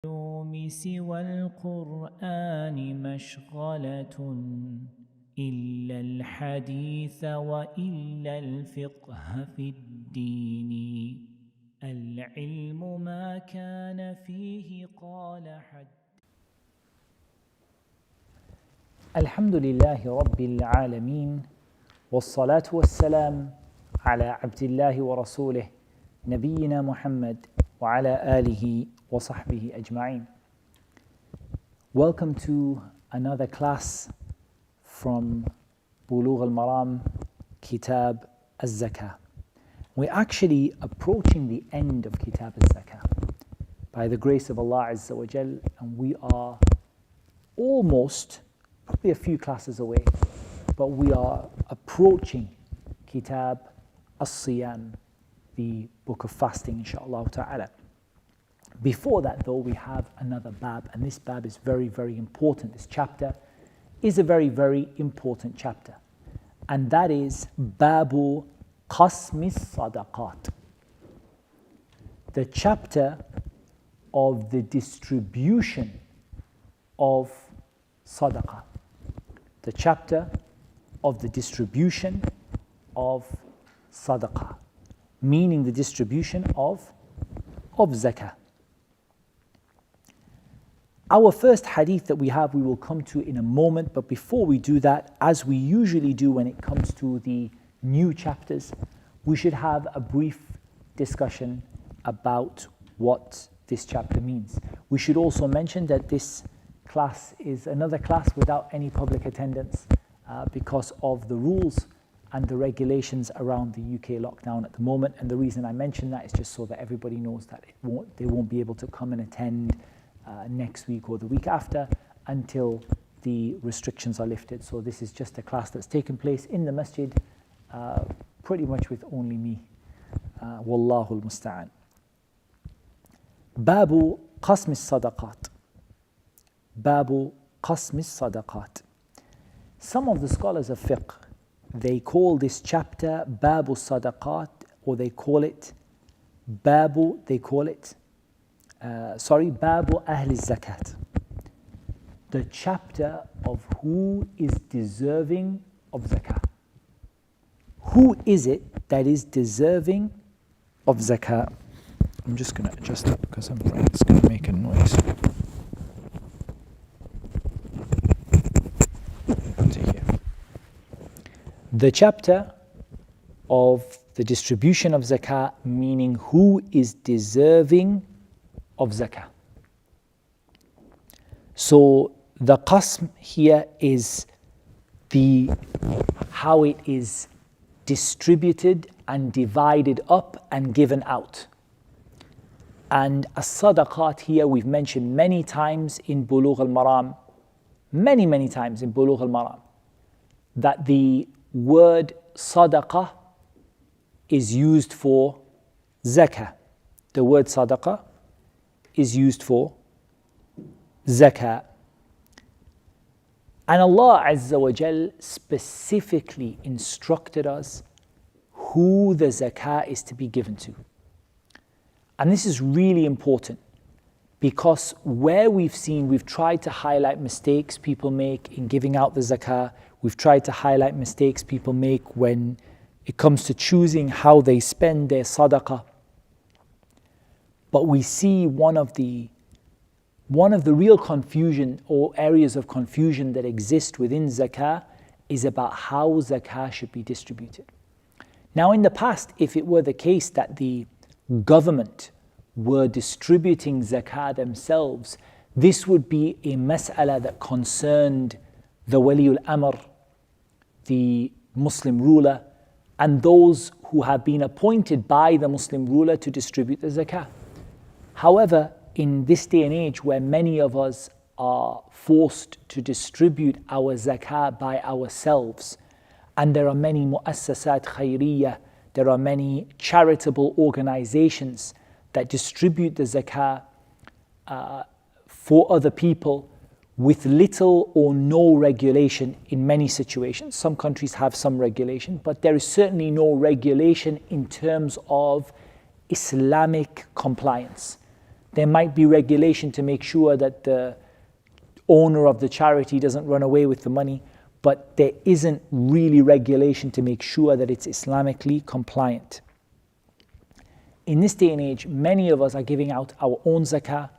العلوم سوى القرآن مشغلة إلا الحديث وإلا الفقه في الدين العلم ما كان فيه قال حد. الحمد لله رب العالمين والصلاة والسلام على عبد الله ورسوله نبينا محمد وعلى آله وصحبه أجمعين. Welcome to another class from Buloogh al-Maram, Kitab Zakah. We're actually approaching the end of Kitab Zakah by the grace of Allah Azzawajal, and we are almost, probably a few classes away, but we are approaching Kitab As-Siyam, the book of fasting, inshaAllah ta'ala. Before that though, we have another bab, and this bab is very, very important. This chapter is a very, very important chapter, and that is Babu Qasmis Sadaqat, the chapter of the distribution of Sadaqah, the chapter of the distribution of Sadaqah, meaning the distribution of Zakah. Our first hadith that we have, we will come to in a moment, but before we do that, as we usually do when it comes to the new chapters, we should have a brief discussion about what this chapter means. We should also mention that this class is another class without any public attendance because of the rules and the regulations around the UK lockdown at the moment. And the reason I mention that is just so that everybody knows that they won't be able to come and attend next week or the week after until the restrictions are lifted. So this is just a class that's taken place in the masjid, pretty much with only me. Wallahu al-musta'an. Babu Qasmis Sadaqat. Babu Qasmis Sadaqat. Some of the scholars of fiqh, they call this chapter Babu Sadaqat, or they call it Babu Ahli Zakat, the chapter of who is deserving of zakah. Who is it that is deserving of zakah? I'm just going to adjust that because I'm afraid it's going to make a noise. The chapter of the distribution of zakah, meaning who is deserving of zakah. So the qasm here is how it is distributed and divided up and given out. And as-sadaqat here we've mentioned many times in Buloogh al-Maram, many times in Buloogh al-Maram, that the word sadaqah is used for zakah. The word sadaqah is used for zakah. And Allah Azzawajal specifically instructed us who the zakah is to be given to. And this is really important because where we've tried to highlight mistakes people make in giving out the zakah, we've tried to highlight mistakes people make when it comes to choosing how they spend their sadaqah. But we see one of the real confusion or areas of confusion that exist within zakah is about how zakah should be distributed. Now in the past, if it were the case that the government were distributing zakah themselves, this would be a mas'ala that concerned the wali al-amr, the Muslim ruler, and those who have been appointed by the Muslim ruler to distribute the zakah. However, in this day and age where many of us are forced to distribute our zakah by ourselves, and there are many mu'assasat khayriyah, there are many charitable organizations that distribute the zakah for other people with little or no regulation in many situations. Some countries have some regulation, but there is certainly no regulation in terms of Islamic compliance. There might be regulation to make sure that the owner of the charity doesn't run away with the money, but there isn't really regulation to make sure that it's Islamically compliant. In this day and age, many of us are giving out our own zakah.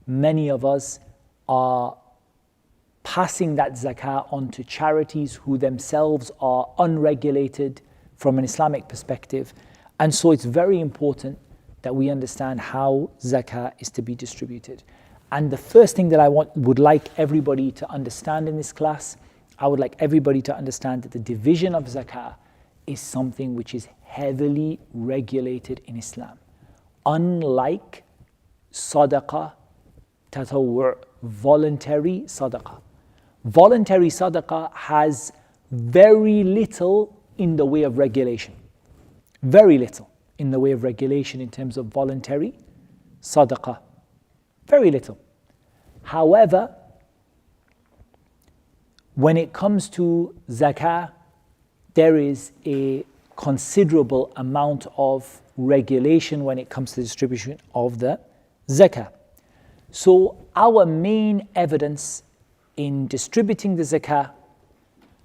Many of us are passing that zakah on to charities who themselves are unregulated from an Islamic perspective. And so it's very important that we understand how zakah is to be distributed. And the first thing that I would like everybody to understand in this class, I would like everybody to understand that the division of zakah is something which is heavily regulated in Islam. Unlike sadaqah, tatawwu', voluntary sadaqah. Voluntary sadaqah has very little in the way of regulation. Very little in the way of regulation in terms of voluntary sadaqah. Very little. However, when it comes to zakah, there is a considerable amount of regulation when it comes to the distribution of the zakah. So our main evidence in distributing the zakah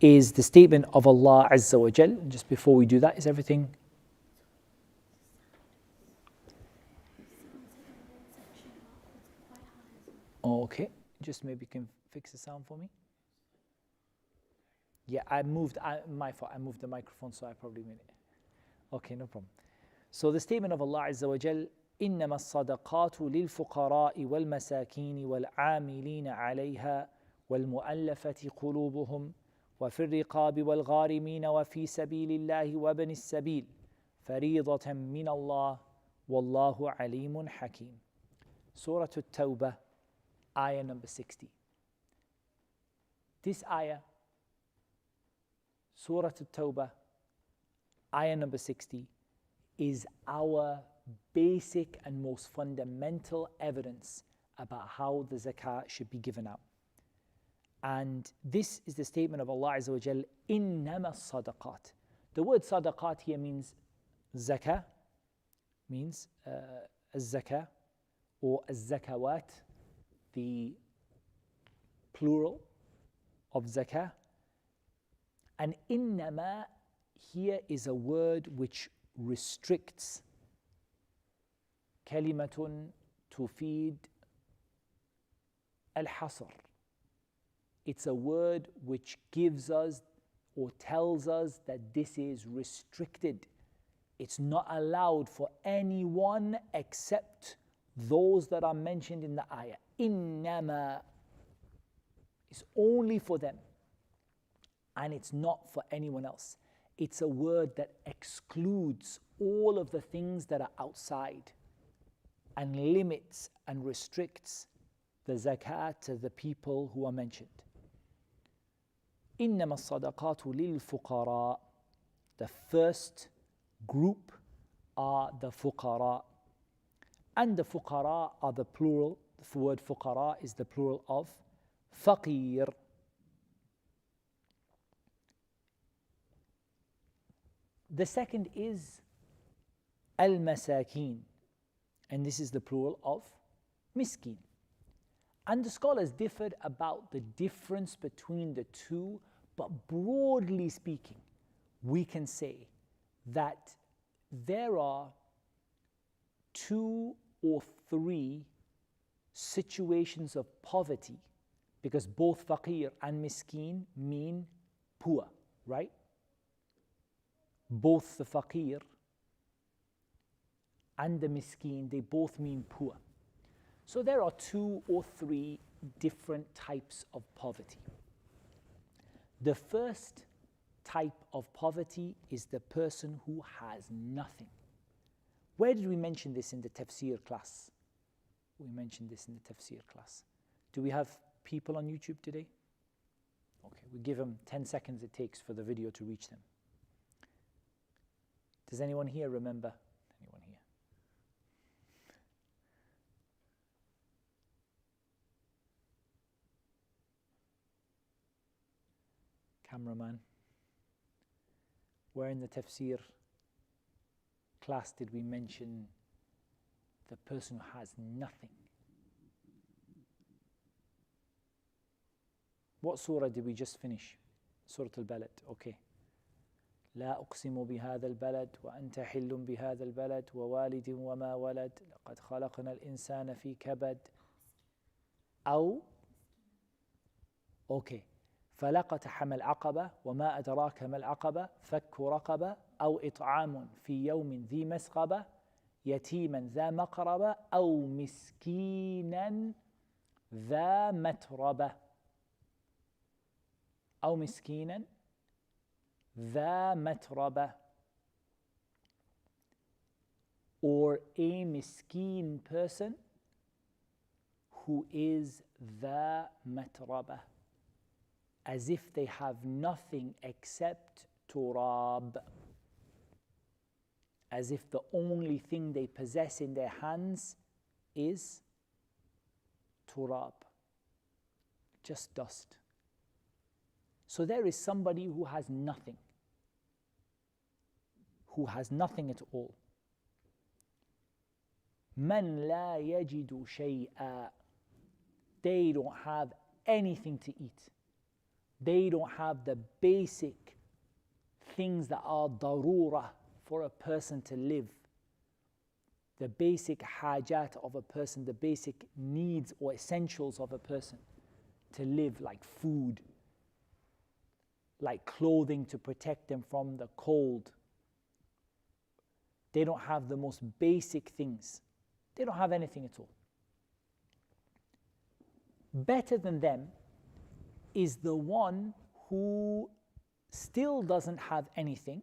is the statement of Allah Azzawajal. Just before we do that, is everything? Okay, just maybe you can fix the sound for me. Yeah, my fault, I moved the microphone, so I probably made it. Okay, no problem. So the statement of Allah Azzawajal, إنما الصدقات للفقراء والمساكين والعاملين عليها والمؤلفة قلوبهم وفي الرقاب والغارمين وفي سبيل الله وابن السبيل فريضة من الله والله عليم حكيم. Surah At-Tawbah, ayah number 60. This ayah, Surah At-Tawbah, ayah number 60, is our basic and most fundamental evidence about how the zakah should be given out. And this is the statement of Allah Azza wa Jal, إِنَّمَا الصَّدَقَاتِ. The word sadaqat here means zakah, means az-zakah or az-zakawat, the plural of zakah. And innama here is a word which restricts. كلمة تفيد الحصر. It's a word which gives us or tells us that this is restricted. It's not allowed for anyone except those that are mentioned in the ayah. Innama is only for them, and it's not for anyone else. It's a word that excludes all of the things that are outside and limits and restricts the zakah to the people who are mentioned. إنما الصدقات للفقراء. The first group are the fuqara. And the fuqara are the plural. The word fuqara is the plural of faqir. The second is al-masakin, and this is the plural of miskin. And the scholars differed about the difference between the two, but broadly speaking, we can say that there are 2 or 3 situations of poverty, because both faqir and miskin mean poor, right? Both the faqir and the miskin, they both mean poor. So there are 2 or 3 different types of poverty. The first type of poverty is the person who has nothing. Where did we mention this in the tafsir class? We mentioned this in the tafsir class. Do we have people on YouTube today? Okay, we give them 10 seconds it takes for the video to reach them. Does anyone here remember? Anyone here? Cameraman. Where in the tafsir class did we mention the person who has nothing? What surah did we just finish? Surah Al-Balad. Okay. لا أقسم بهذا البلد وأنت حل بهذا البلد ووالد وما ولد لقد خلقنا الإنسان في كبد أو أوكي فلقتحم العقبة وما أدراك ما العقبة فك رقبة أو إطعام في يوم ذي مسغبة يتيما ذا مقربة أو مسكينا ذا متربة أو مسكينا ذا متربة, or a miskin person who is ذا متربة, as if they have nothing except turab, as if the only thing they possess in their hands is turab, just dust. So there is somebody who has nothing at all. من لا يجد شيئا, they don't have anything to eat. They don't have the basic things that are darura for a person to live. The basic hajat of a person, the basic needs or essentials of a person to live, like food, like clothing to protect them from the cold. They don't have the most basic things. They don't have anything at all. Better than them is the one who still doesn't have anything,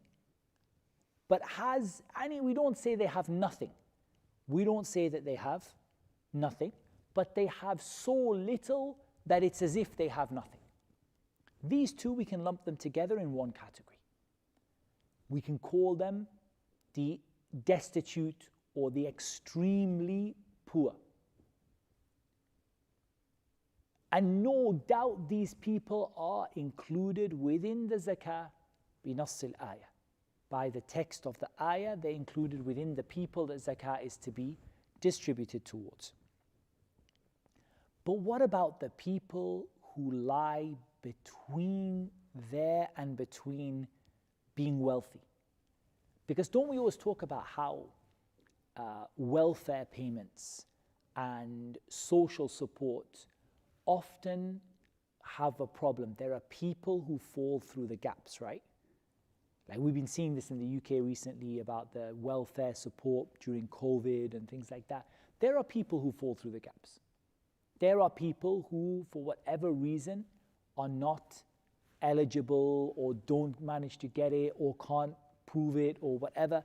but has, we don't say they have nothing. We don't say that they have nothing, but they have so little that it's as if they have nothing. These two, we can lump them together in one category. We can call them the destitute or the extremely poor. And no doubt these people are included within the zakah بنص الآية. By the text of the ayah, they're included within the people that zakah is to be distributed towards. But what about the people who lie between there and between being wealthy? Because don't we always talk about how welfare payments and social support often have a problem? There are people who fall through the gaps, right? Like we've been seeing this in the UK recently about the welfare support during COVID and things like that. There are people who fall through the gaps. There are people who, for whatever reason, are not eligible or don't manage to get it or can't prove it or whatever.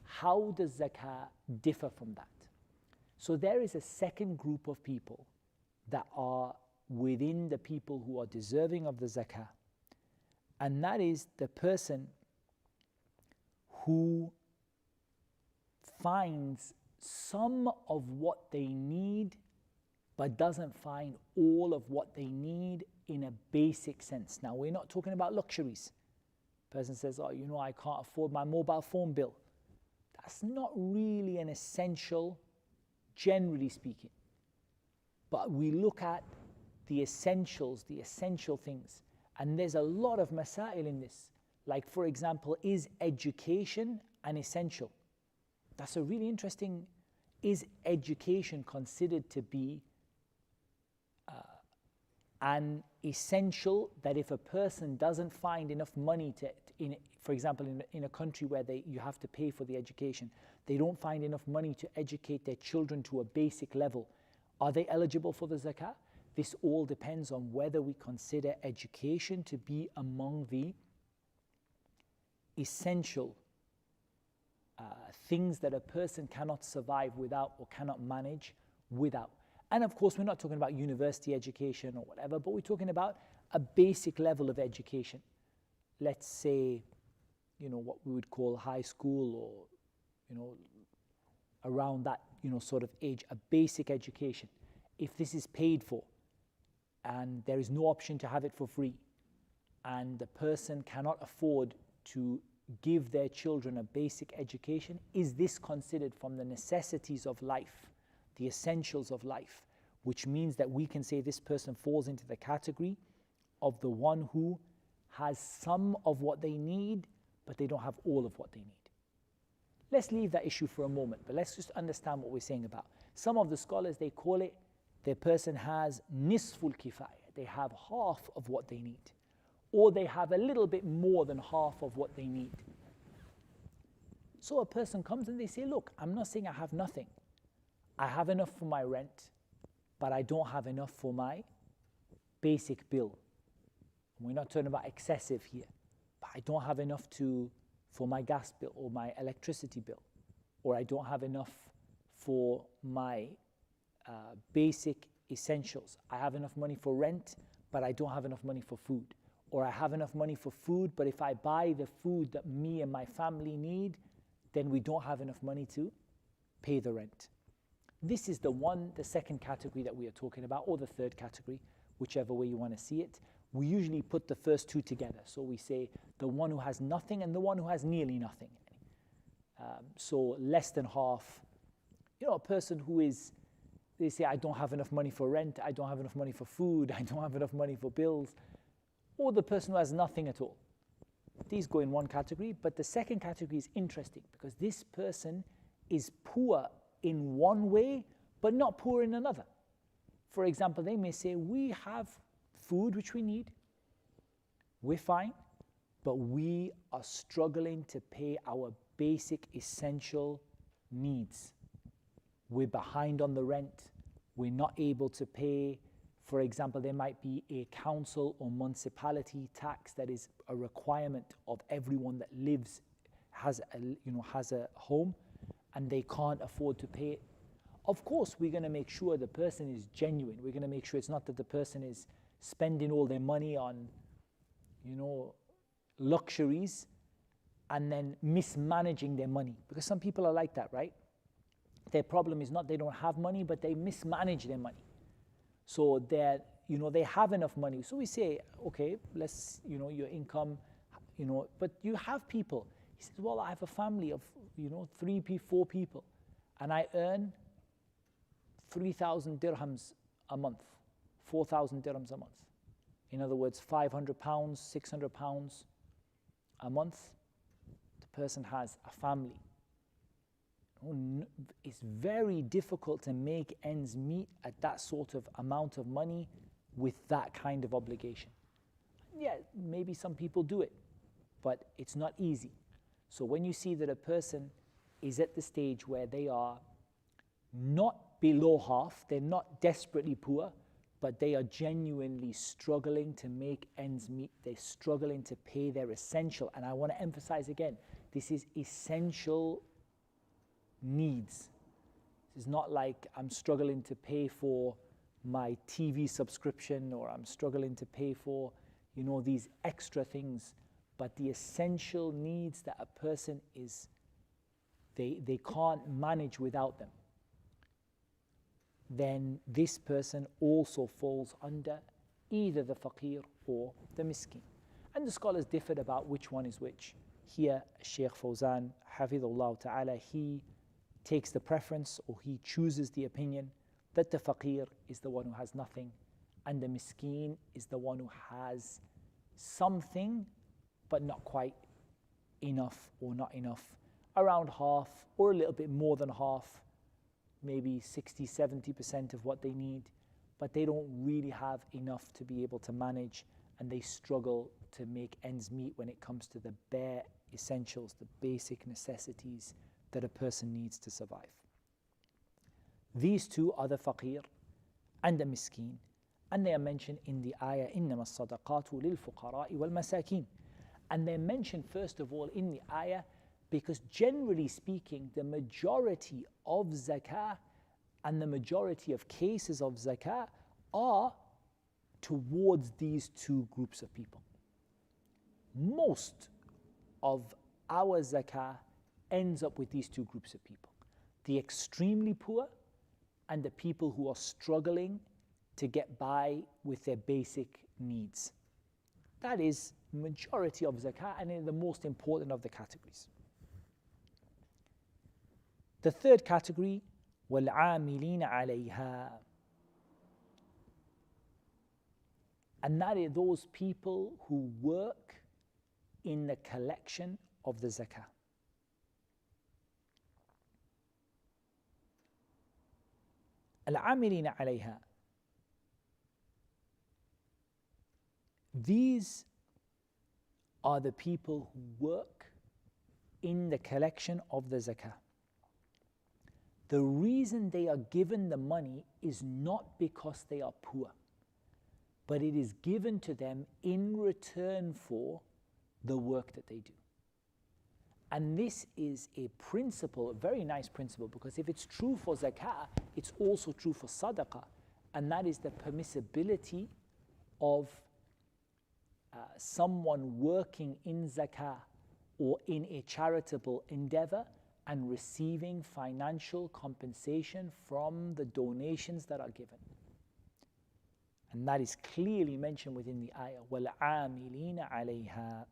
How does zakah differ from that? So there is a second group of people that are within the people who are deserving of the zakah, and that is the person who finds some of what they need but doesn't find all of what they need in a basic sense. Now, we're not talking about luxuries. Person says, I can't afford my mobile phone bill. That's not really an essential, generally speaking. But we look at the essentials, the essential things. And there's a lot of masail in this. Like, for example, is education an essential? That's a really interesting, is education considered to be an essential, that if a person doesn't find enough money for example, in a country where you have to pay for the education, they don't find enough money to educate their children to a basic level, are they eligible for the zakah? This all depends on whether we consider education to be among the essential things that a person cannot survive without or cannot manage without. And of course, we're not talking about university education or whatever, but we're talking about a basic level of education. Let's say, what we would call high school, or, around that, sort of age, a basic education. If this is paid for and there is no option to have it for free, and the person cannot afford to give their children a basic education, is this considered from the necessities of life, the essentials of life, which means that we can say this person falls into the category of the one who has some of what they need, but they don't have all of what they need. Let's leave that issue for a moment, but let's just understand what we're saying about. Some of the scholars, they call it, the person has nisful kifaya. They have half of what they need, or they have a little bit more than half of what they need. So a person comes and they say, look, I'm not saying I have nothing. I have enough for my rent, but I don't have enough for my basic bill. We're not talking about excessive here, but I don't have enough for my gas bill or my electricity bill, or I don't have enough for my basic essentials. I have enough money for rent, but I don't have enough money for food. Or I have enough money for food, but if I buy the food that me and my family need, then we don't have enough money to pay the rent. This is the second category that we are talking about, or the third category, whichever way you want to see it. We usually put the first two together. So we say the one who has nothing and the one who has nearly nothing. So less than half. A person who is, they say, I don't have enough money for rent, I don't have enough money for food, I don't have enough money for bills. Or the person who has nothing at all. These go in one category, but the second category is interesting because this person is poor in one way, but not poor in another. For example, they may say, we have food which we need, we're fine, but we are struggling to pay our basic essential needs. We're behind on the rent, we're not able to pay. For example, there might be a council or municipality tax that is a requirement of everyone that lives, has a home, and they can't afford to pay it. Of course, we're going to make sure the person is genuine. We're going to make sure it's not that the person is spending all their money on, luxuries and then mismanaging their money. Because some people are like that, right? Their problem is not they don't have money, but they mismanage their money. So they have enough money. So we say, okay, let's, your income, but you have people. He says, well, I have a family of, 4 people, and I earn 3,000 dirhams a month, 4,000 dirhams a month. In other words, 500 pounds, 600 pounds a month. The person has a family. It's very difficult to make ends meet at that sort of amount of money with that kind of obligation. Yeah, maybe some people do it, but it's not easy. So when you see that a person is at the stage where they are not below half, they're not desperately poor, but they are genuinely struggling to make ends meet, they're struggling to pay their essential, and I want to emphasize again, this is essential needs. It's not like I'm struggling to pay for my TV subscription, or I'm struggling to pay for, these extra things, but the essential needs that a person is, they can't manage without them. Then this person also falls under either the faqir or the miskin. And the scholars differed about which one is which. Here, Shaykh Fawzan, Hafidhullah Ta'ala, he takes the preference, or he chooses the opinion that the faqir is the one who has nothing and the miskin is the one who has something but not quite enough, or not enough, around half or a little bit more than half, maybe 60-70% of what they need, but they don't really have enough to be able to manage, and they struggle to make ends meet when it comes to the bare essentials, the basic necessities that a person needs to survive. These two are the faqir and the miskin, and they are mentioned in the ayah, إِنَّمَا الصَّدَقَاتُ لِلْفُقَرَاءِ وَالْمَسَاكِينِ. And they're mentioned first of all in the ayah because generally speaking, the majority of zakah and the majority of cases of zakah are towards these two groups of people. Most of our zakah ends up with these two groups of people: the extremely poor and the people who are struggling to get by with their basic needs. That is majority of zakah, and is the most important of the categories. The third category, وَالْعَامِلِينَ عَلَيْهَا. And that are those people who work in the collection of the zakah. العاملين عليها. These are the people who work in the collection of the zakah. The reason they are given the money is not because they are poor, but it is given to them in return for the work that they do. And this is a principle, a very nice principle, because if it's true for zakah, it's also true for sadaqah, and that is the permissibility of someone working in zakah or in a charitable endeavor and receiving financial compensation from the donations that are given. And that is clearly mentioned within the ayah, وَالْعَامِلِينَ عَلَيْهَا.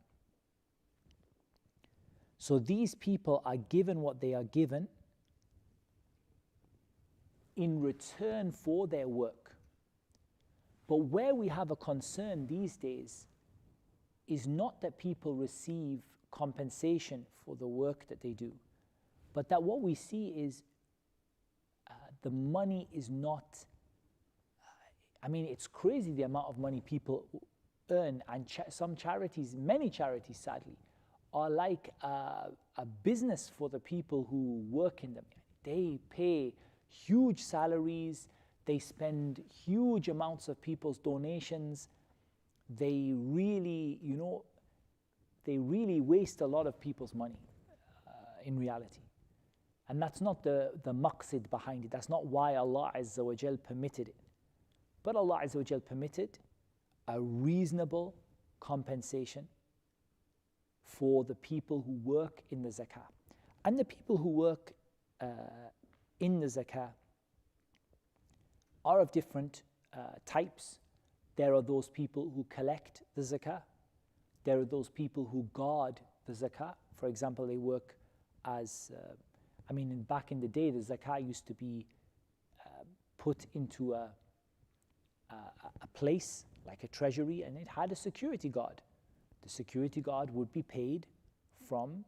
So these people are given what they are given in return for their work. But where we have a concern these days is not that people receive compensation for the work that they do, but that what we see is the money is not, it's crazy the amount of money people earn, and some charities, many charities sadly, are like a business for the people who work in them. They pay huge salaries, they spend huge amounts of people's donations, they really waste a lot of people's money in reality. And that's not the maqsid behind it. That's not why Allah Azzawajal permitted it. But Allah Azzawajal permitted a reasonable compensation for the people who work in the zakah. And the people who work in the zakah are of different types. There are those people who collect the zakah. There are those people who guard the zakah. For example, they work as, back in the day, the zakah used to be put into a place like a treasury, and it had a security guard. The security guard would be paid from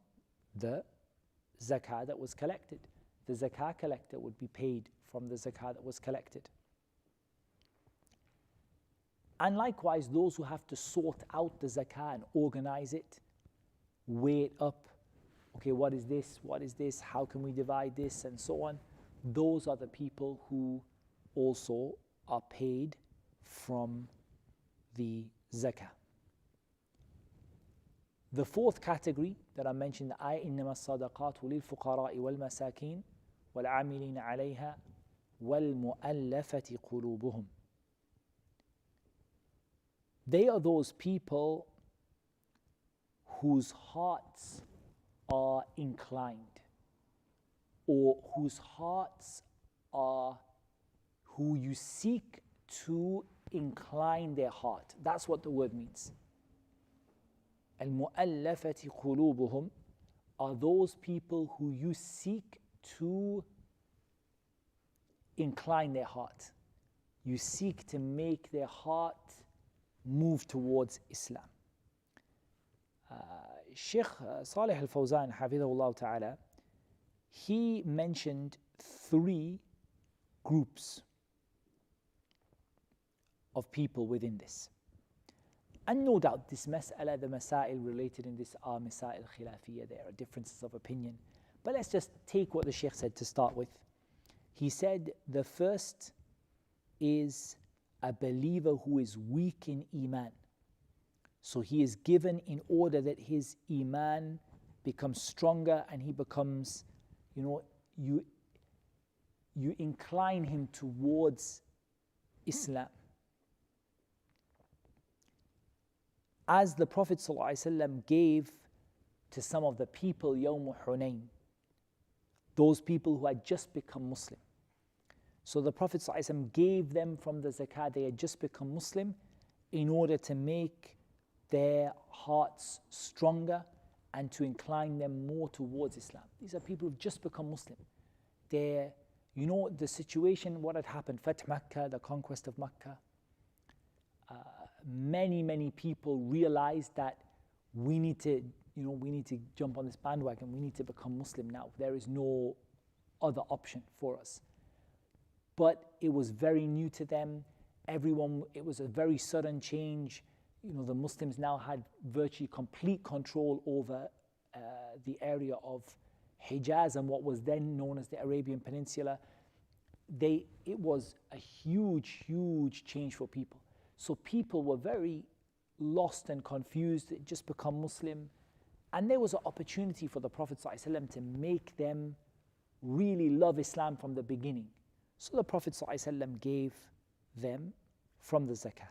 the zakah that was collected. The zakah collector would be paid from the zakah that was collected. And likewise, those who have to sort out the zakah and organize it, weigh it up, okay, what is this, how can we divide this, and so on. Those are the people who also are paid from the zakah. The fourth category that I mentioned, the ayah, إِنَّمَا الصَّدَقَاتُ لِلْفُقَرَاءِ وَالْمَسَاكِينِ وَالْعَامِلِينَ عَلَيْهَا وَالْمُؤَلَّفَةِ قُلُوبُهُمْ. They are those people whose hearts are inclined, or whose hearts are, who you seek to incline their heart. That's what the word means. Al-mu'allafati qulubuhum are those people who you seek to incline their heart. You seek to make their heart move towards Islam. Sheikh Salih al-Fawzan, Hafidhahullah Ta'ala, he mentioned 3 groups of people within this. And no doubt this mas'ala, the masail related in this are masail khilafiyya, there are differences of opinion. But let's just take what the Shaykh said to start with. He said the first is a believer who is weak in iman. So he is given in order that his iman becomes stronger and he becomes, you incline him towards Islam. As the Prophet ﷺ gave to some of the people Yawm Hunayn, those people who had just become Muslim. So the Prophet ﷺ gave them from the zakah, they had just become Muslim, in order to make their hearts stronger and to incline them more towards Islam. These are people who've just become Muslim. They're, the situation, what had happened, Fath Makkah, the conquest of Makkah, many people realized that we need to jump on this bandwagon. We need to become Muslim now. There is no other option for us. But it was very new to them. It was a very sudden change. The Muslims now had virtually complete control over the area of Hijaz and what was then known as the Arabian Peninsula. It was a huge change for people. So people were very lost and confused, just become Muslim. And there was an opportunity for the Prophet ﷺ to make them really love Islam from the beginning. So the Prophet ﷺ gave them from the zakah.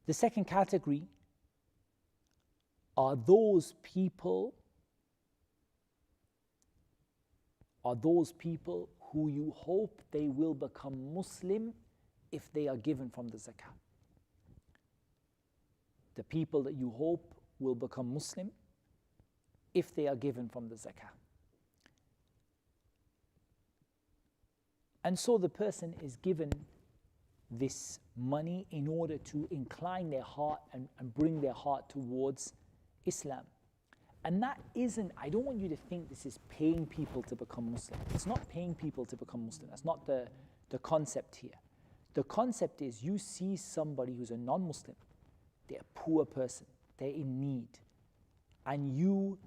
The second category are those people who you hope they will become Muslim if they are given from the zakah. The people that you hope will become Muslim if they are given from the zakah. And so the person is given this money in order to incline their heart and bring their heart towards Islam. And that isn't, I don't want you to think this is paying people to become Muslim. It's not paying people to become Muslim. That's not the concept here. The concept is you see somebody who's a non-Muslim, they're a poor person, they're in need, and you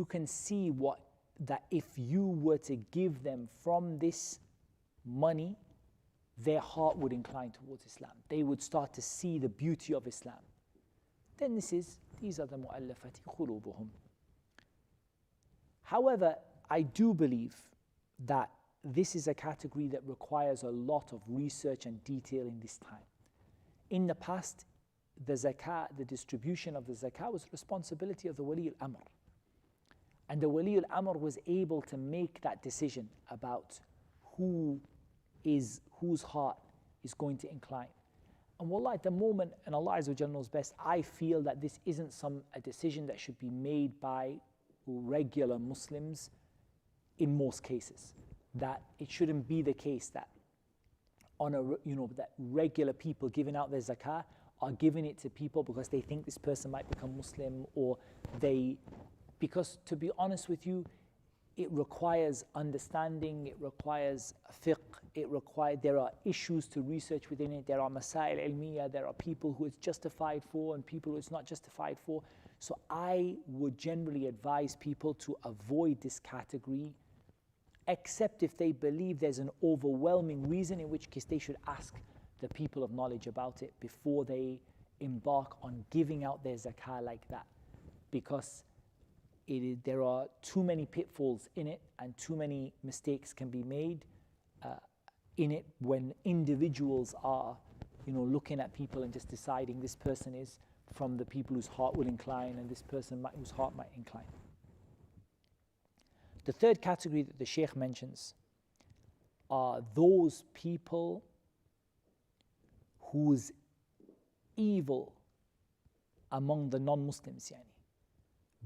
can see that if you were to give them from this money, their heart would incline towards Islam. They would start to see the beauty of Islam. Then these are the mu'allafati qulubuhum. However, I do believe that this is a category that requires a lot of research and detail in this time. In the past, the zakah, the distribution of the zakah was the responsibility of the Wali al-Amr. And the Wali al-Amr was able to make that decision about whose heart is going to incline. And wallah, at the moment, and Allah Azzawajal knows best, I feel that this isn't a decision that should be made by regular Muslims in most cases. That it shouldn't be the case that that regular people giving out their zakah are giving it to people because they think this person might become Muslim, because to be honest with you, it requires understanding, it requires fiqh, there are issues to research within it, there are masail ilmiya, there are people who it's justified for and people who it's not justified for. So I would generally advise people to avoid this category, except if they believe there's an overwhelming reason, in which case they should ask the people of knowledge about it before they embark on giving out their zakah like that. Because there are too many pitfalls in it and too many mistakes can be made in it when individuals are looking at people and just deciding this person is from the people whose heart will incline and this person whose heart might incline. The third category that the Shaykh mentions are those people whose evil among the non-Muslims,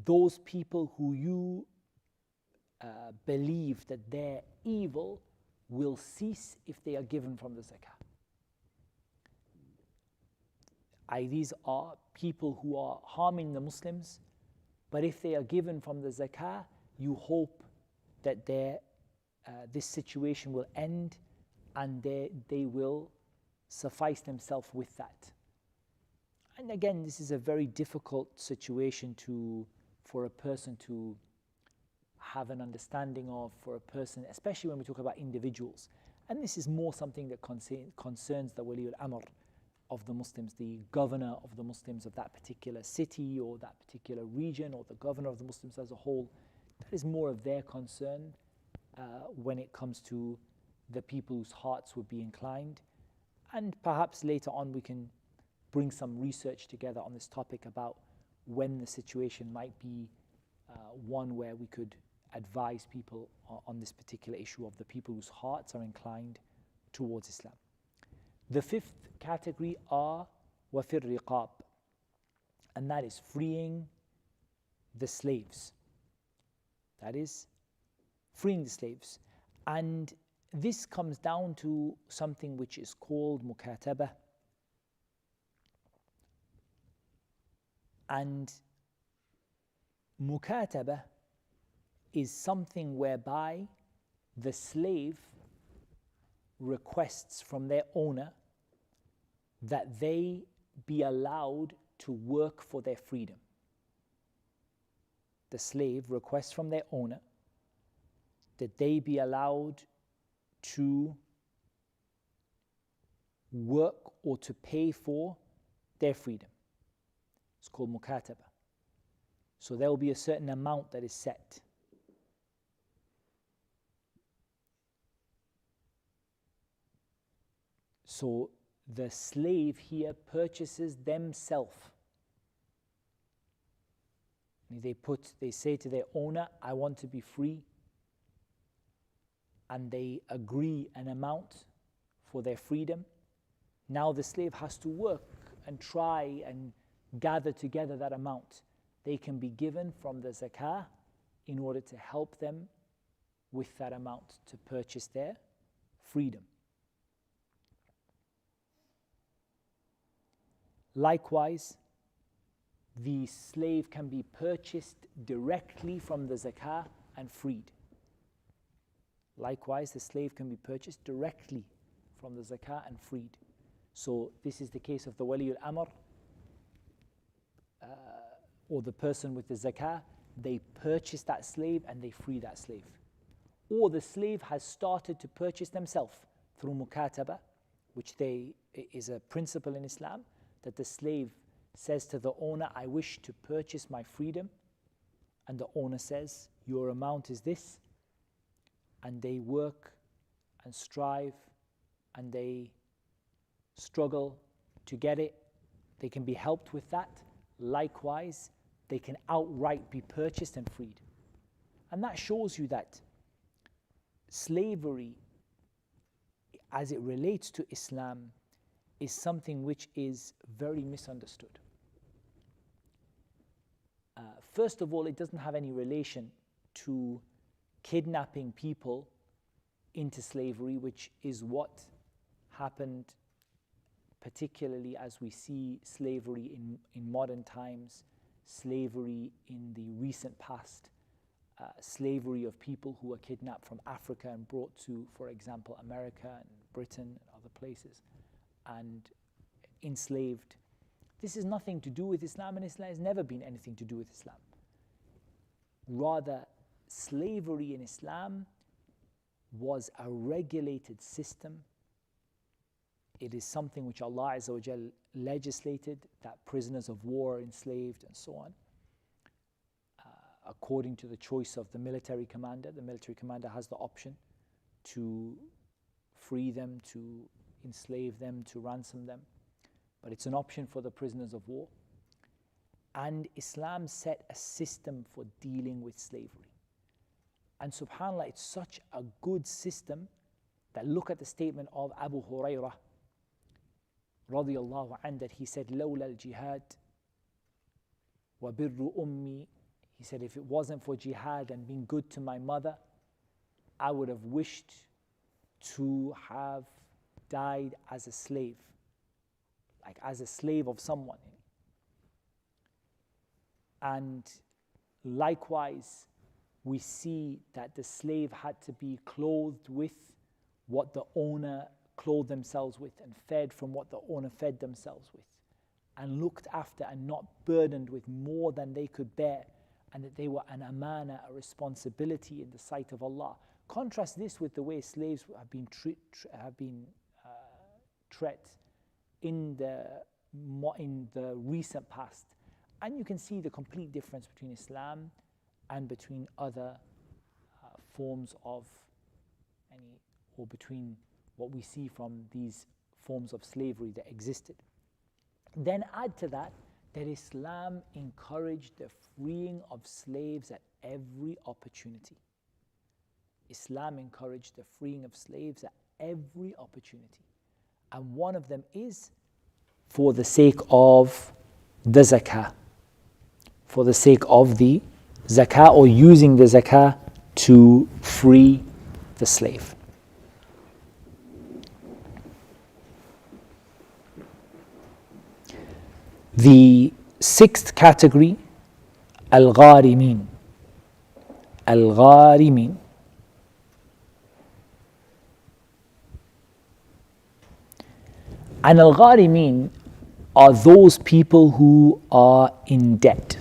those people who you believe that their evil will cease if they are given from the zakah. These are people who are harming the Muslims, but if they are given from the zakah, you hope that this situation will end and they will suffice themselves with that. And again, this is a very difficult situation for a person to have an understanding of, for a person, especially when we talk about individuals. And this is more something that concerns the Wali al-Amr of the Muslims, the governor of the Muslims of that particular city or that particular region, or the governor of the Muslims as a whole. That is more of their concern when it comes to the people whose hearts would be inclined. And perhaps later on we can bring some research together on this topic about when the situation might be one where we could advise people on this particular issue of the people whose hearts are inclined towards Islam. The fifth category are wafir riqab, and that is freeing the slaves. That is freeing the slaves. And this comes down to something which is called mukataba. And mukataba is something whereby the slave requests from their owner that they be allowed to work for their freedom. The slave requests from their owner that they be allowed to work or to pay for their freedom. It's called mukataba. So there will be a certain amount that is set. So the slave here purchases themselves. They say to their owner, I want to be free. And they agree an amount for their freedom. Now the slave has to work and try and gather together that amount. They can be given from the zakah in order to help them with that amount to purchase their freedom. Likewise, the slave can be purchased directly from the zakah and freed. Likewise, the slave can be purchased directly from the zakah and freed. So this is the case of the wali al-amr, or the person with the zakah. They purchase that slave and they free that slave. Or the slave has started to purchase themselves through mukataba, which is a principle in Islam, that the slave says to the owner, I wish to purchase my freedom. And the owner says, your amount is this. And they work and strive and they struggle to get it. They can be helped with that. Likewise, they can outright be purchased and freed. And that shows you that slavery, as it relates to Islam, is something which is very misunderstood. First of all, it doesn't have any relation to kidnapping people into slavery, which is what happened, particularly as we see slavery in modern times, slavery in the recent past, slavery of people who were kidnapped from Africa and brought to, for example, America and Britain and other places, and enslaved. This is nothing to do with Islam, and Islam has never been anything to do with Islam. Rather, slavery in Islam was a regulated system. It is something which Allah Azzawajal legislated, that prisoners of war are enslaved and so on, according to the choice of the military commander. The military commander has the option to free them, to enslave them, to ransom them. But it's an option for the prisoners of war. And Islam set a system for dealing with slavery. And subhanAllah, it's such a good system that look at the statement of Abu Hurairah radiyallahu anhu, that he said, لولا الجهاد وبر أمي. He said, if it wasn't for jihad and being good to my mother, I would have wished to have died as a slave, like as a slave of someone. And likewise, we see that the slave had to be clothed with what the owner clothed themselves with, and fed from what the owner fed themselves with, and looked after and not burdened with more than they could bear, and that they were an amana, a responsibility in the sight of Allah. Contrast this with the way slaves have been treated in the recent past, and you can see the complete difference between Islam and between other forms of or between what we see from these forms of slavery that existed. Then add to that Islam encouraged the freeing of slaves at every opportunity. Islam encouraged the freeing of slaves at every opportunity. And one of them is for the sake of the zakah. For the sake of the zakah, or using the zakah to free the slave. The sixth category, al-gharimin. Al-gharimin. And al-gharimin are those people who are in debt.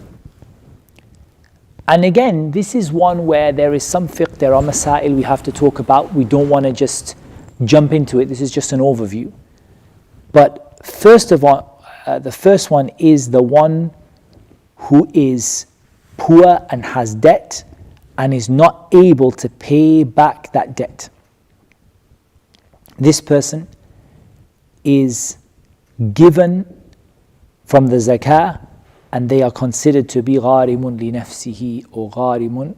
And again, this is one where there is some fiqh, there are masail we have to talk about. We don't want to just jump into it. This is just an overview. But first of all, the first one is the one who is poor and has debt and is not able to pay back that debt. This person is given from the zakah, and they are considered to be gharimun li nafsihi or gharimun.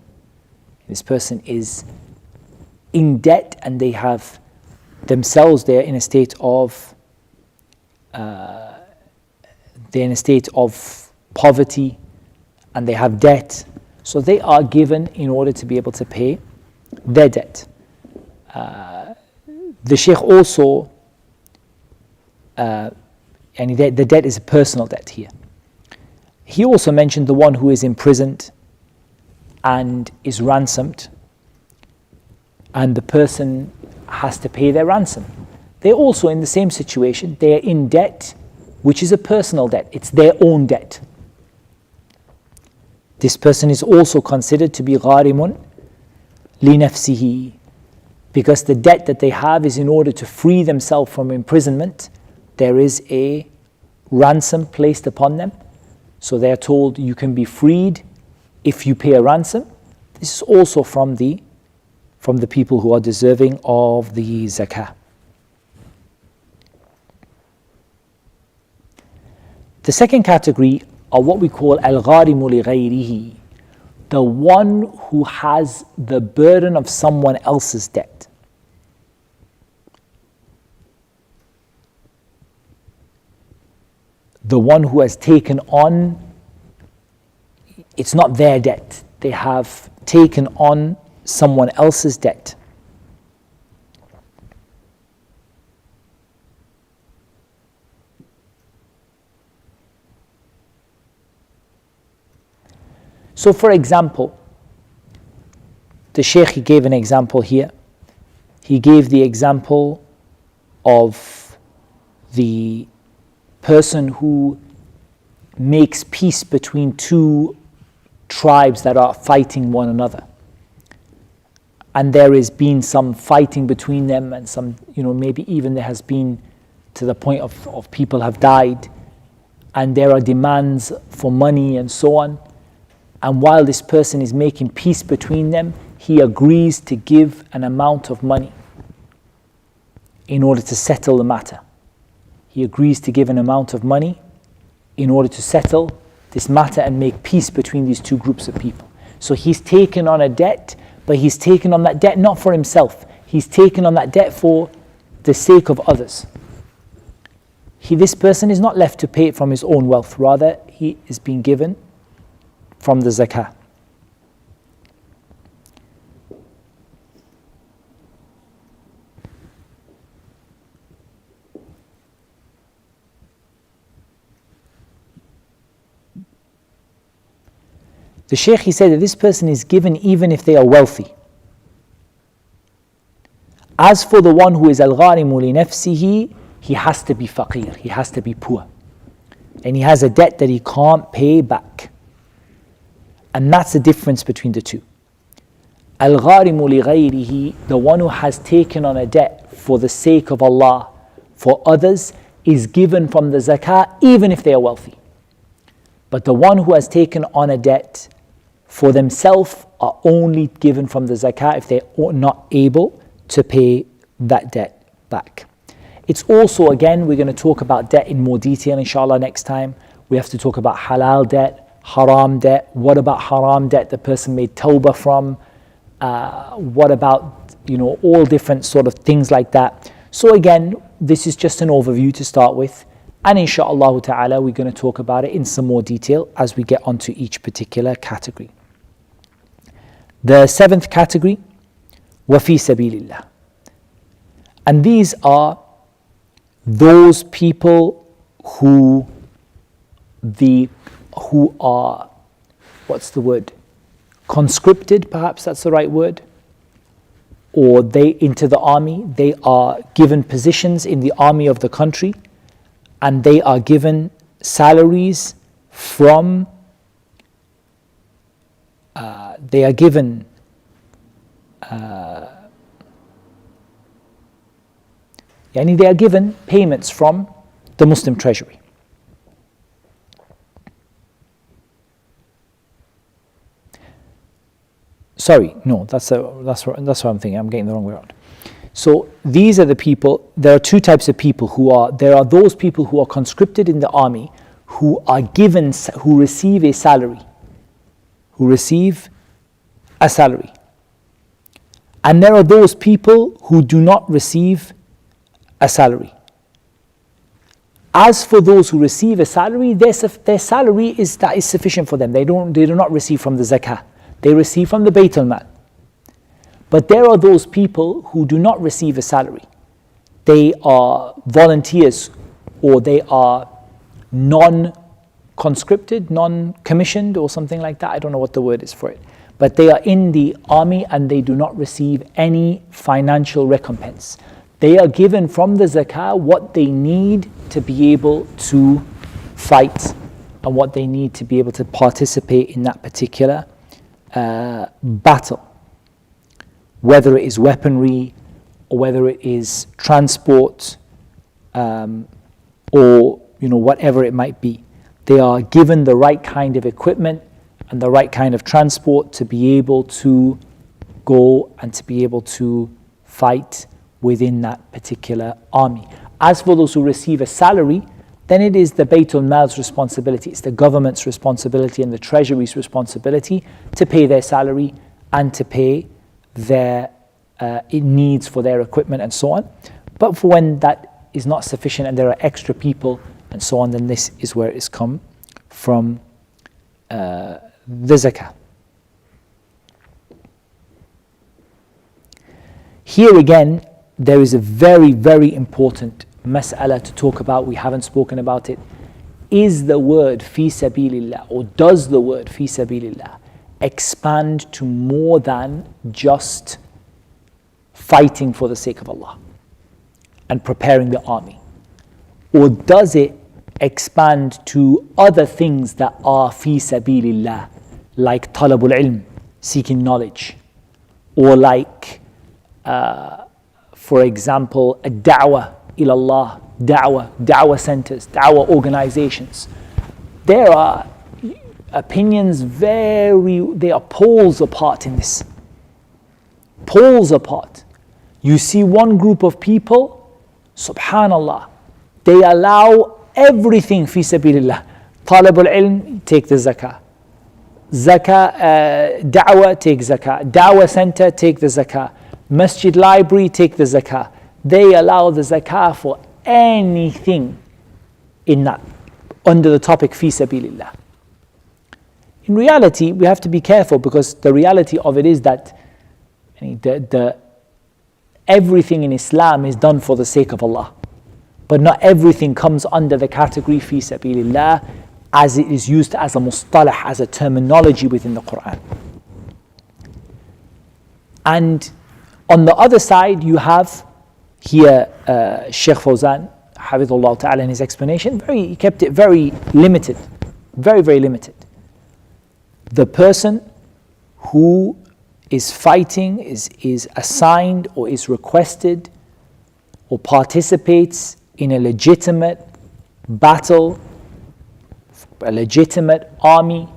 This person is in debt and they have themselves, they're in a state of poverty and they have debt. So they are given in order to be able to pay their debt. The Shaykh also, and the debt is a personal debt here. He also mentioned the one who is imprisoned and is ransomed, and the person has to pay their ransom. They're also in the same situation. They are in debt, which is a personal debt. It's their own debt. This person is also considered to be gharimun li nafsihi, because the debt that they have is in order to free themselves from imprisonment. There is a ransom placed upon them. So they are told you can be freed if you pay a ransom. This is also from the people who are deserving of the zakah. The second category are what we call al-gharimu li ghayrihi, the one who has the burden of someone else's debt. The one who has taken on, it's not their debt, they have taken on someone else's debt. So for example, the Shaykh, he gave an example here. He gave the example of the person who makes peace between two tribes that are fighting one another. And there has been some fighting between them, and some, maybe even there has been to the point of people have died, and there are demands for money and so on. And while this person is making peace between them, he agrees to give an amount of money in order to settle the matter. He agrees to give an amount of money in order to settle this matter and make peace between these two groups of people. So he's taken on a debt, but he's taken on that debt not for himself. He's taken on that debt for the sake of others. This person is not left to pay it from his own wealth. Rather, he is being given from the zakah. The Shaykh, he said that this person is given even if they are wealthy. As for the one who is al-gharimu li nafsihi, he has to be faqir, he has to be poor. And he has a debt that he can't pay back. And that's the difference between the two. Al-gharimu li ghayrihi, the one who has taken on a debt for the sake of Allah, for others, is given from the zakah even if they are wealthy. But the one who has taken on a debt for themselves are only given from the zakah if they are not able to pay that debt back. It's also, again, we're going to talk about debt in more detail inshallah next time. We have to talk about halal debt, haram debt. What about haram debt the person made tawbah from? What about, all different sort of things like that. So again, this is just an overview to start with. And inshallah ta'ala, we're going to talk about it in some more detail as we get onto each particular category. The seventh category, وَفِي سَبِيلِ اللَّهِ. And these are those people who who are, what's the word, conscripted, perhaps that's the right word, or into the army. They are given positions in the army of the country, and they are given salaries from, they are given payments from the Muslim treasury. Sorry, no, that's what I'm thinking. I'm getting the wrong way around. So these are the people. There are two types of people there are those people who are conscripted in the army, who receive a salary, and there are those people who do not receive a salary. As for those who receive a salary, their salary is sufficient for them. They do not receive from the zakah. They receive from the Bayt al-Mal. But there are those people who do not receive a salary. They are volunteers, or they are non-conscripted, non-commissioned, or something like that. I don't know what the word is for it. But they are in the army and they do not receive any financial recompense. They are given from the zakah what they need to be able to fight and what they need to be able to participate in that particular battle, whether it is weaponry or whether it is transport, or whatever it might be. They are given the right kind of equipment and the right kind of transport to be able to go and to be able to fight within that particular army. As for those who receive a salary, then it is the Bayt al-Mal's responsibility, it's the government's responsibility and the treasury's responsibility to pay their salary and to pay their needs for their equipment and so on. But for when that is not sufficient and there are extra people and so on, then this is where it's come from, the zakah. Here again, there is a very, very important mas'ala to talk about. We haven't spoken about it. Is the word fi sabilillah, or does the word fi sabilillah expand to more than just fighting for the sake of Allah and preparing the army? Or does it expand to other things that are fi sabilillah, like talabul ilm, seeking knowledge, or like, for example, a da'wah ilallah, da'wah centers, da'wah organizations? There are opinions they are poles apart in this. Poles apart. You see one group of people, subhanallah, they allow everything fi sabilillah. Talabul ilm, take the zakah. Da'wah, take zakah. Da'wah center, take the zakah. Masjid library, take the zakah. They allow the zakah for anything in that, under the topic fi sabilillah. In reality, we have to be careful, because the reality of it is that everything in Islam is done for the sake of Allah. But not everything comes under the category fi sabilillah as it is used as a mustalah, as a terminology within the Quran. And on the other side, you have here Shaykh Fawzan, Hafidhullah Ta'ala, in his explanation, he kept it very limited, very, very limited. The person who is fighting, is assigned or is requested or participates in a legitimate battle, a legitimate army,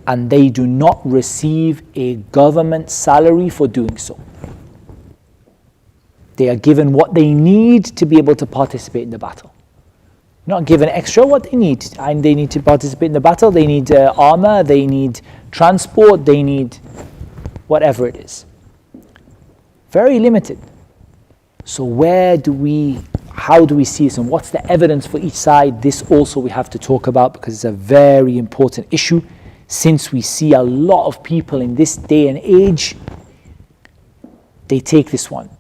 and they do not receive a government salary for doing so. They are given what they need to be able to participate in the battle. Not given extra, what they need. And they need to participate in the battle, they need armor, they need transport, they need whatever it is. Very limited. So how do we see this, and what's the evidence for each side? This also we have to talk about, because it's a very important issue, since we see a lot of people in this day and age, they take this one,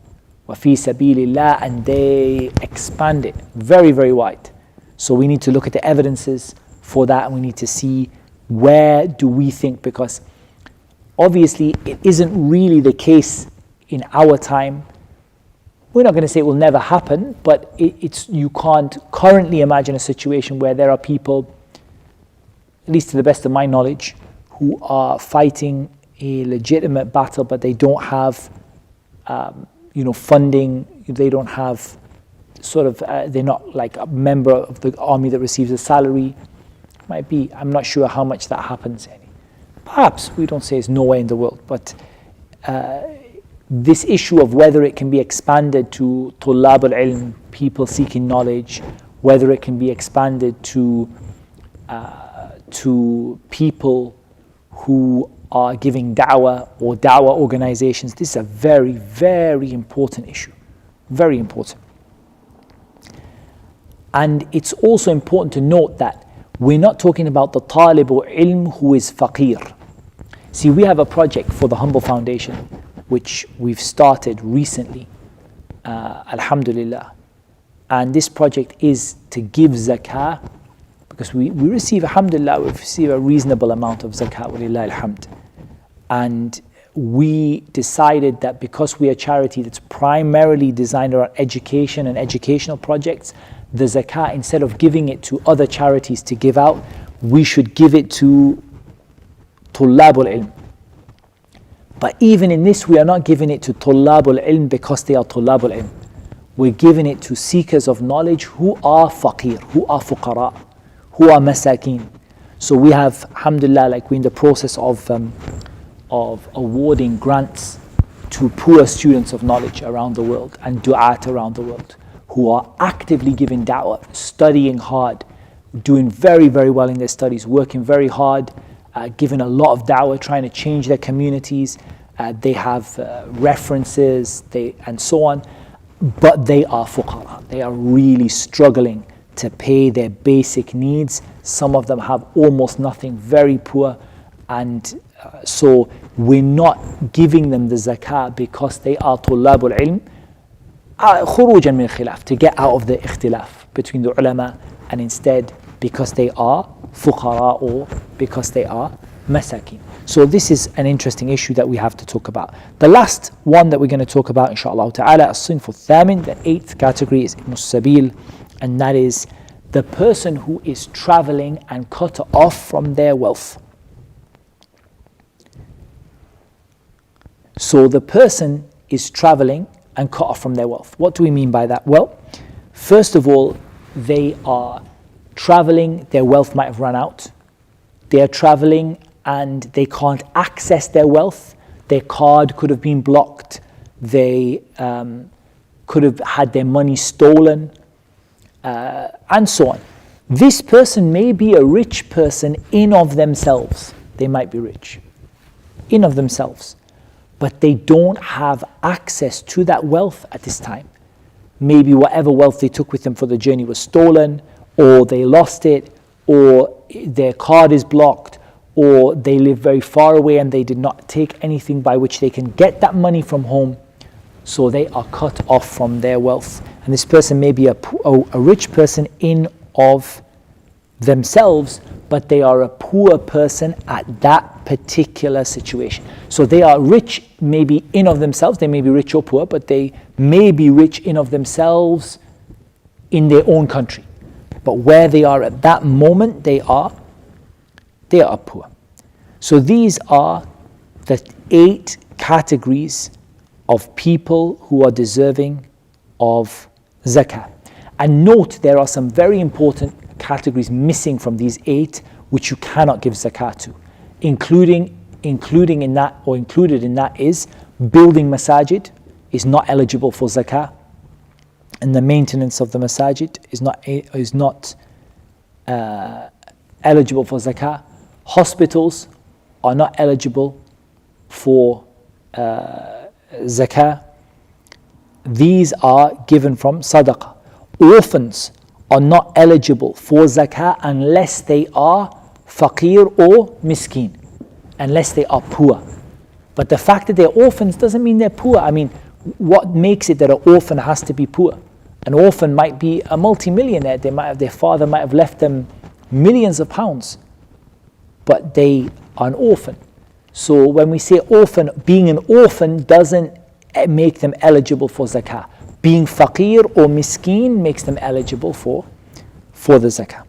وَفِي سَبِيلِ اللَّهِ, and they expand it very, very wide. So we need to look at the evidences for that, and we need to see where do we think, because obviously it isn't really the case in our time. We're not going to say it will never happen, but you can't currently imagine a situation where there are people, at least to the best of my knowledge, who are fighting a legitimate battle, but they don't have funding, they don't have they're not like a member of the army that receives a salary. Might be, I'm not sure how much that happens. Perhaps, we don't say it's nowhere in the world, but this issue of whether it can be expanded to Tullab al-Ilm, people seeking knowledge, whether it can be expanded to people who are giving da'wah or da'wah organizations, this is a very, very important issue. Very important. And it's also important to note that we're not talking about the talib or ilm who is faqir. See, we have a project for the Humble Foundation, which we've started recently, alhamdulillah. And this project is to give zakah, because we receive, alhamdulillah, we receive a reasonable amount of zakah, walillah alhamd. And we decided that because we are a charity that's primarily designed around education and educational projects, the zakah, instead of giving it to other charities to give out, we should give it to Tullab al-Ilm. But even in this, we are not giving it to Tullab al-Ilm because they are Tullab al-Ilm. We're giving it to seekers of knowledge who are faqir, who are fuqara, who are masakin. So we have, alhamdulillah, like we're in the process of awarding grants to poor students of knowledge around the world and du'at around the world, who are actively giving da'wah, studying hard, doing very, very well in their studies, working very hard, giving a lot of da'wah, trying to change their communities. They have references, and so on, but they are fuqara. They are really struggling to pay their basic needs. Some of them have almost nothing, very poor, and so we're not giving them the zakah because they are Tullab al-Ilm, khurujan min khilaf, to get out of the ikhtilaf between the ulama, and instead because they are fuqara or because they are masakin. So this is an interesting issue that we have to talk about. The last one that we're going to talk about, inshallah ta'ala, as-sinfu al-thamin, the 8th category is Ibn Sabil, and that is the person who is traveling and cut off from their wealth. So the person is traveling and cut off from their wealth. What do we mean by that? Well, first of all, they are traveling, their wealth might have run out. They are traveling and they can't access their wealth. Their card could have been blocked. They could have had their money stolen, and so on. This person may be a rich person in of themselves. They might be rich in of themselves, but they don't have access to that wealth at this time. Maybe whatever wealth they took with them for the journey was stolen, or they lost it, or their card is blocked, or they live very far away and they did not take anything by which they can get that money from home. So they are cut off from their wealth. And this person may be a rich person in of themselves, but they are a poor person at that particular situation. So they are rich maybe in of themselves, they may be rich or poor, but they may be rich in of themselves in their own country. But where they are at that moment, they are poor. So these are the 8 categories of people who are deserving of zakah. And note, there are some very important categories missing from these 8 which you cannot give zakah to, included in that is building masajid is not eligible for zakah, and the maintenance of the masajid is not eligible for zakah. Hospitals are not eligible for zakah. These are given from sadaqah. Orphans are not eligible for zakah unless they are faqir or miskin, unless they are poor. But the fact that they're orphans doesn't mean they're poor. I mean, what makes it that an orphan has to be poor? An orphan might be a multi-millionaire. Their father might have left them millions of pounds, but they are an orphan. So when we say orphan, being an orphan doesn't make them eligible for zakah. Being faqir or miskeen makes them eligible for the zakah.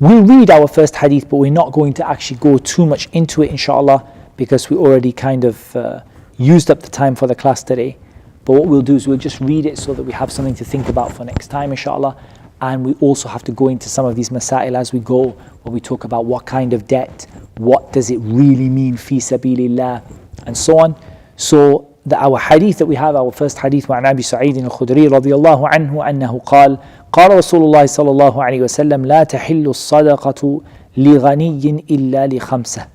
We read our first hadith, but we're not going to actually go too much into it, inshallah, because we already kind of used up the time for the class today. But what we'll do is we'll just read it so that we have something to think about for next time, inshallah. And we also have to go into some of these masail as we go, when we talk about what kind of debt, what does it really mean, fi sabilillah, and so on. So our hadith that we have, our first hadith, وعن أبي سعيد الخدري رضي الله عنه أنه قال قال رسول الله صلى الله عليه وسلم لا تحل الصدقة لغني إلا لخمسة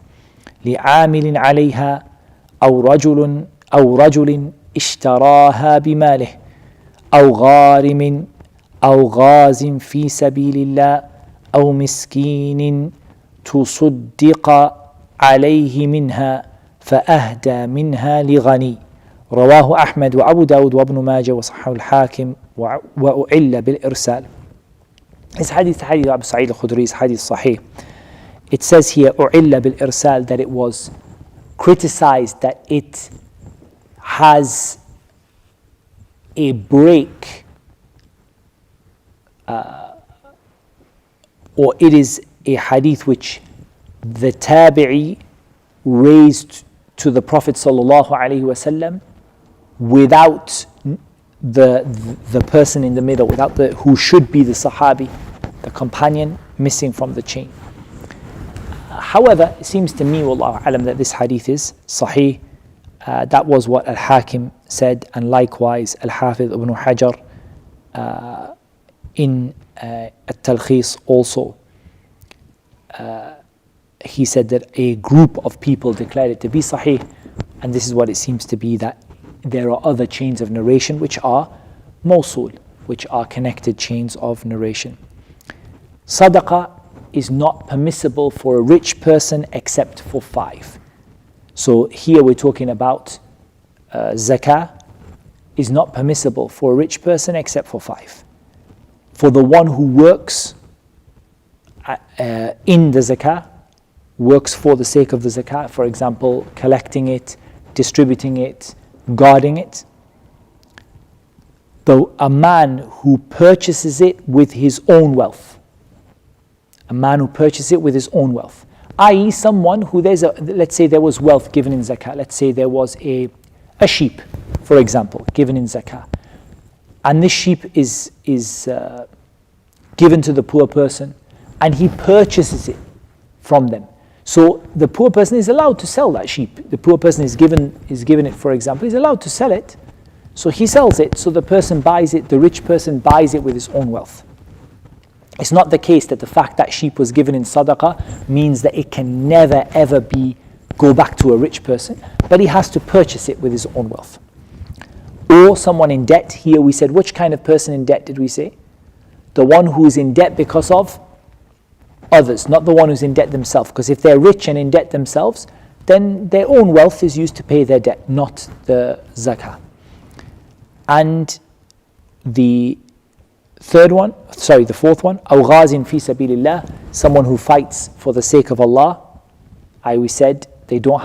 لعامل عليها أو رجل اشتراها بماله أو غارم أو غاز في سبيل الله أو مسكين تصدق عليه منها فأهدى منها لغني رواه أحمد وأبو داود وابن ماجه وصححه الحاكم وأعل بالإرسال. This hadith Abu Sa'id al-Khudri is hadith sahih. It says here أعل بالإرسال, that it was criticized that it has a break or it is a hadith which the tabi'i raised to the Prophet sallallahu alaihi wasallam without the person in the middle, without who should be the sahabi, the companion, missing from the chain. However, it seems to me, wallahu alam, that this hadith is sahih. That was what Al-Hakim said, and likewise Al-Hafidh ibn Hajar in At-Talkhis also. He said that a group of people declared it to be sahih, and this is what it seems to be, that there are other chains of narration which are mawsul, which are connected chains of narration. Sadaqah is not permissible for a rich person except for 5. So here we're talking about zakah is not permissible for a rich person except for 5. For the one who works in the zakah, works for the sake of the zakah, for example, collecting it, distributing it, guarding it. Though a man who purchases it with his own wealth, a man who purchases it with his own wealth, i.e. someone who let's say there was wealth given in zakah, let's say there was a sheep, for example, given in zakah, and this sheep is given to the poor person, and he purchases it from them. So the poor person is allowed to sell that sheep. The poor person is given it, for example, he's allowed to sell it. So he sells it, so the person buys it, the rich person buys it with his own wealth. It's not the case that the fact that sheep was given in sadaqah means that it can never ever go back to a rich person, but he has to purchase it with his own wealth. Or someone in debt. Here we said, which kind of person in debt did we say? The one who is in debt because of others, not the one who's in debt themselves. Because if they're rich and in debt themselves, then their own wealth is used to pay their debt, not the zakah. And the fourth one, أو غازٍ في سبيل الله, someone who fights for the sake of Allah. We said they don't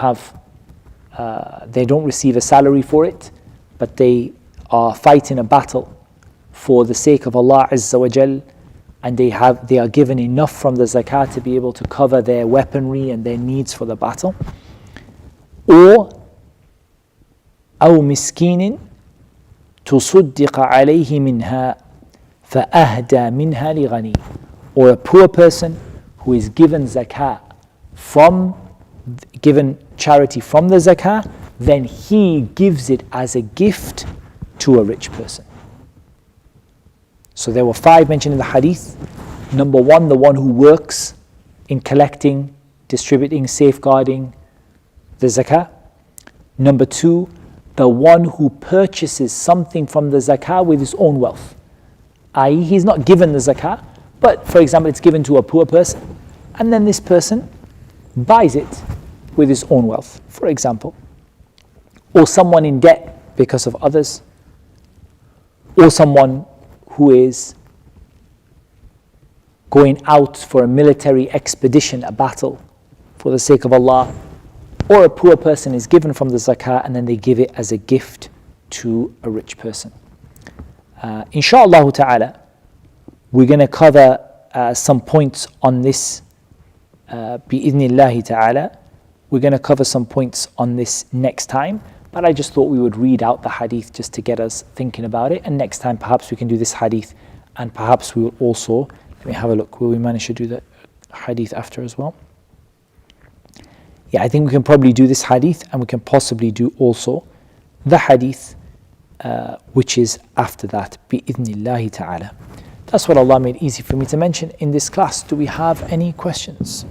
receive a salary for it, but they are fighting a battle for the sake of Allah Azzawajal, and they are given enough from the zakah to be able to cover their weaponry and their needs for the battle. Or أو مسكين تصدق عليه منها فأهدى منها لغني, or a poor person who is given zakah given charity from the zakah, then he gives it as a gift to a rich person. So there were 5 mentioned in the hadith. Number 1, the one who works in collecting, distributing, safeguarding the zakah. Number 2, the one who purchases something from the zakah with his own wealth. I.e., he's not given the zakah, but for example, it's given to a poor person, and then this person buys it with his own wealth, for example. Or someone in debt because of others, or someone who is going out for a military expedition, a battle for the sake of Allah, or a poor person is given from the zakah and then they give it as a gift to a rich person. Insha'Allah ta'ala, we're going to cover some points on this bi'idhnillahi ta'ala. We're going to cover some points on this next time, but I just thought we would read out the hadith just to get us thinking about it, and next time perhaps we can do this hadith, and perhaps we will also, let me have a look, will we manage to do the hadith after as well? Yeah, I think we can probably do this hadith, and we can possibly do also the hadith which is after that, bi'idhnillahi ta'ala. That's what Allah made easy for me to mention in this class. Do we have any questions?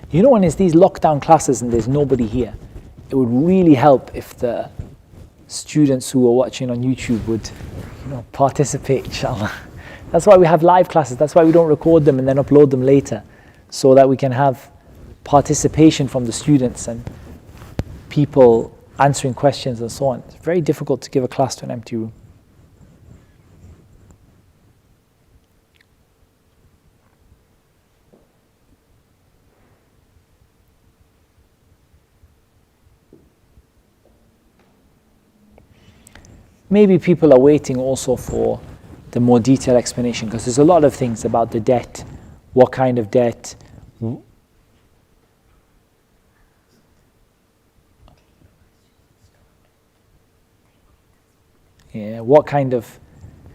You know, when it's these lockdown classes and there's nobody here, it would really help if the students who are watching on YouTube would, participate, inshallah. That's why we have live classes. That's why we don't record them and then upload them later, so that we can have participation from the students and people answering questions and so on. It's very difficult to give a class to an empty room. Maybe people are waiting also for the more detailed explanation, because there's a lot of things about the debt, what kind of debt, what kind of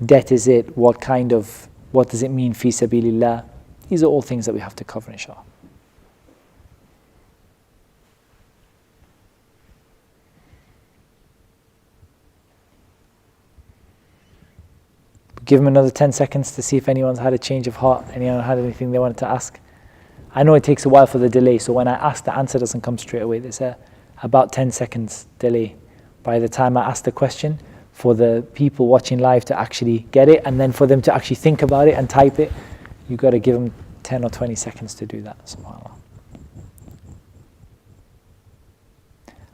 debt is it, what does it mean fi sabilillah. These are all things that we have to cover, inshallah. Give them another 10 seconds to see if anyone's had a change of heart, anyone had anything they wanted to ask. I know it takes a while for the delay, so when I ask, the answer doesn't come straight away. There's about 10 seconds delay by the time I ask the question, for the people watching live to actually get it, and then for them to actually think about it and type it. You've got to give them 10 or 20 seconds to do that, subhanAllah.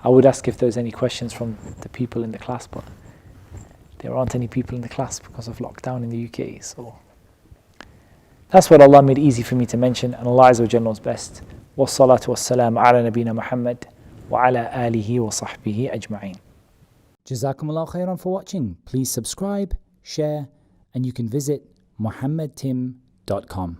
I would ask if there's any questions from the people in the class, but there aren't any people in the class because of lockdown in the UK. So that's what Allah made easy for me to mention, and Allah Azzawajal knows best. Wassalatu wassalamu ala nabina Muhammad wa ala alihi wa sahbihi ajma'in. Jazakumullah khairan for watching. Please subscribe, share, and you can visit muhammadtim.com.